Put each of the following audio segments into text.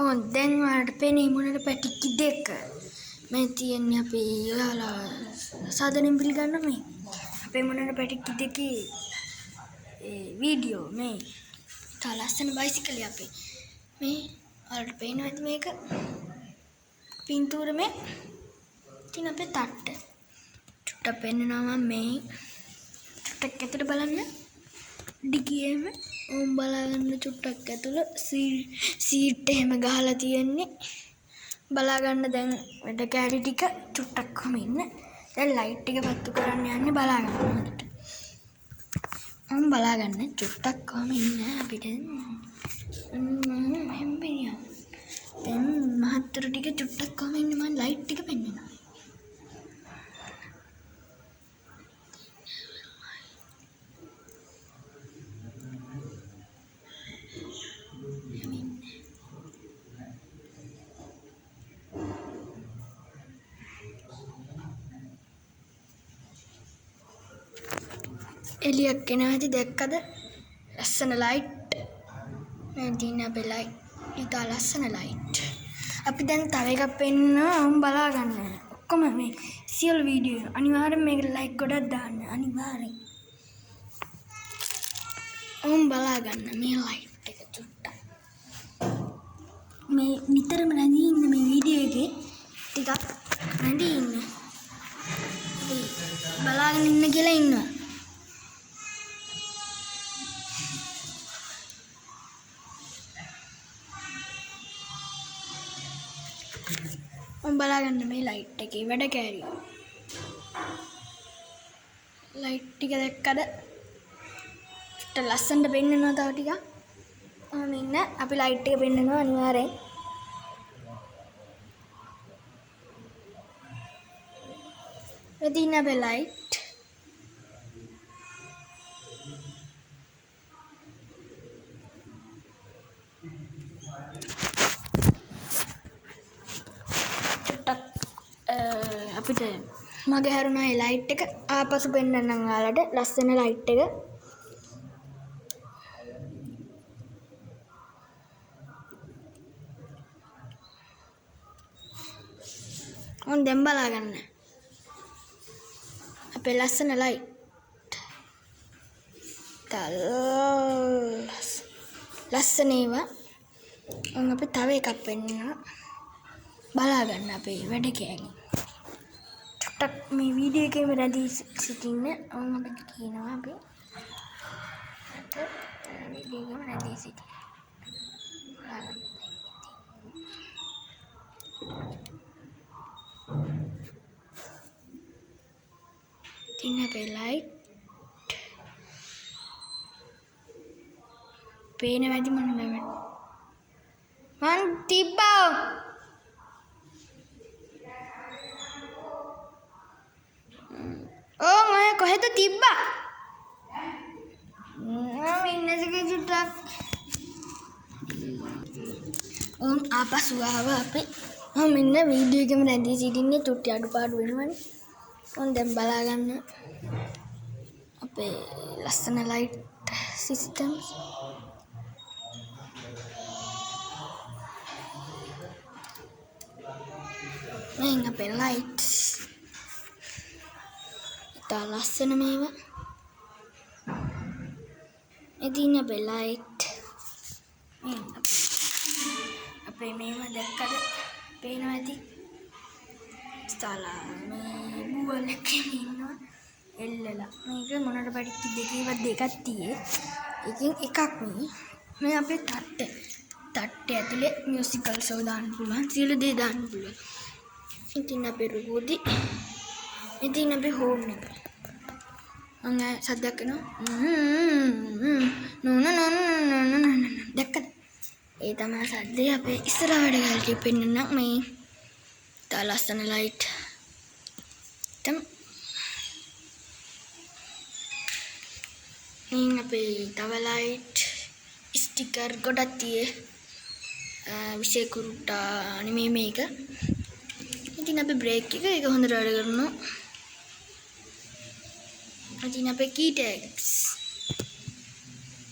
ඕන් දැන් ඔයාලට පේන්නේ මොනවාද පැටික්කි දෙක. මේ තියන්නේ අපි ඔයාලා සාදරයෙන් පිළිගන්න මේ. අපේ මොනවාද පැටික්කි දෙකේ වීඩියෝ මේ. තා ලස්සන බයිසිකලේ අපේ. මේ ඔයාලට පේනවද මේක? පින්තූර මේ. ඉතින් අපේ තට්ට. චුට්ටක් පෙන්නනවා මේ. චුට්ටක් ඇතුළට බලන්න. ඩිගියෙම ඕම් බලාගන්න චුට්ටක් ඇතුළ සීට් එහෙම ගහලා තියෙන්නේ. බලාගන්න දැන් වැඩ කෑලි ටික චුට්ටක් කොහම ඉන්න. දැන් ලයිට් ටික පත්තු කරන්න යන්නේ බලාගන්න හොඳට. ඕම් බලාගන්න චුට්ටක් කොහම ඉන්න අපිට එහෙම බිනියම්. දැන් මහත්තරු ටික චුට්ටක් කොහම ඉන්න මම ලයිට් ටික පෙන්නනවා. එලියක් එනවා ඇති දැක්කද? ලස්සන ලයිට්. මේ දින අපේ ලයිට්. ඉතා ලස්සන ලයිට්. අපි දැන් තව එකක් පෙන්නනවා. ඔම් බලා ගන්න. ඔක්කොම මේ සියලු වීඩියෝ අනිවාර්යෙන් මේකට ලයික් ගොඩක් දාන්න. අනිවාර්යෙන්. ඔම් බලා ගන්න මේ ලයිට් එක චුට්ටක්. මේ නිතරම රැඳී ඉන්න මේ වීඩියෝ එකේ ටිකක් රැඳී ඉන්න. බලාගෙන ඉන්න කියලා ඉන්නවා. ඔම් බලාගන්න මේ ලයිට් එකේ වැඩ කෑලි. ලයිට් ටික දැක්කද? චුට්ට ලස්සනට පෙන්නනවා තව ටිකක්. ඔහම ඉන්න අපි ලයිට් එක පෙන්නනවා අනිවාර්යෙන්. එදින අපේ ලයිට්. අපිට මගේ හැරුණා ඒ ලයිට් එක ආපසු පෙන්නන්නම් ඔයාලට ලස්සන ලයිට් එක. ඔන්න දැන් බලා ගන්න. අපේ ලස්සන ලයිට්. ලස්සන ඒවා. ඔන්න අපි තව එකක් පෙන්නනවා. බලා ගන්න අපේ වැඩ කෑලි. චුට්ටක් මේ වීඩියෝ එකේම රැඳී සිටින්න ඕම් අපිට කියනවා අපි. වීඩියෝ එකේම රැඳී සිටින්න. තින්න අපේ ලයිට්. පේන වැඩි මොනවද? මං තිබ්බා. ඕ මම කොහෙද තිබ්බා? මම ඉන්නසක චුට්ටක්. ඕම් ආපසු ආවා අපි. මම ඉන්න වීඩියෝ එකේම රැඳී සිටින්නේ චුට්ටි අඩුපාඩු වෙනවනේ. ඕම් දැන් බලා ගන්න අපේ ලස්සන ලයිට් සිස්ටම්ස්. මේ අපේ ලයිට්ස්. ඉතා ලස්සන මේවා. එදින අපේ ලයිට්. අපේ මේවා දැක්කද? පේනවා ඇති. ස්ථාලා මේ බුවලක ඉන්නවා එල්ලලා. මේක මොනට පැටික්කි දෙකේවත් දෙකක් තියේ. එකකින් එකක් මේ අපේ තට්ට. තට්ට ඇතුලේ මියුසිකල් ෂෝ දාන්න පුළුවන්. සියලු දේ දාන්න පුළුවන්. ඉතින් අපේ රුබෝදි. ඉතින් අපේ හෝම් එක. අංග සද්දයක් එනවා. දැක්කද? ඒ තමයි සද්දේ අපේ ඉස්සරහ වැඩ කැලේ පෙන්නන්න මේ තා ලස්සන ලයිට්. මේ අපේ තව ලයිට් ස්ටිකර් ගොඩක් තියේ. විශේෂ කුරුට්ටා නෙමෙයි මේක. ඉතින් අපි බ්‍රේක් එක හොඳට වැඩ කරනවා. ඉතින් අපේ key tags.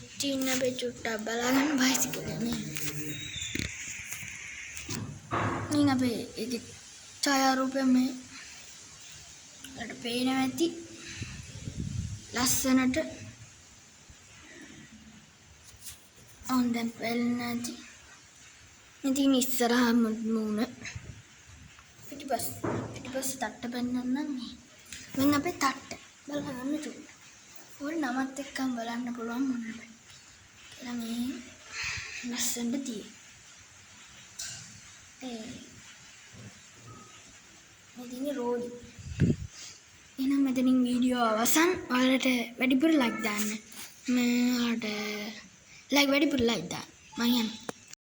ඉතින් අපි චුට්ටක් බලාගන්න බයිසිකලේ නේ. අපි ඒක ඡායාරූපය මේ වලට පේනවා ඇති ලස්සනට දැන් පෙළෙන්නේ නැති. ඉතින් ඉස්සරහා මූණ පිටිපස්ස තට්ට පෙන්නන්නම් මේ. මෙන්න අපේ තට්ට. බලන්න චුට්ට. ඕන නමත් එක්කම බලන්න පුළුවන් මොනවද කියලා මේ ලස්සනට තියෙන්නේ. මෙතන රෝඩි. එහෙනම් මෙතනින් වීඩියෝ අවසන්. ඔයාලට වැඩිපුර ලයික් දාන්න. මට ලයික් වැඩිපුර ලයික් දාන්න. මම යනවා.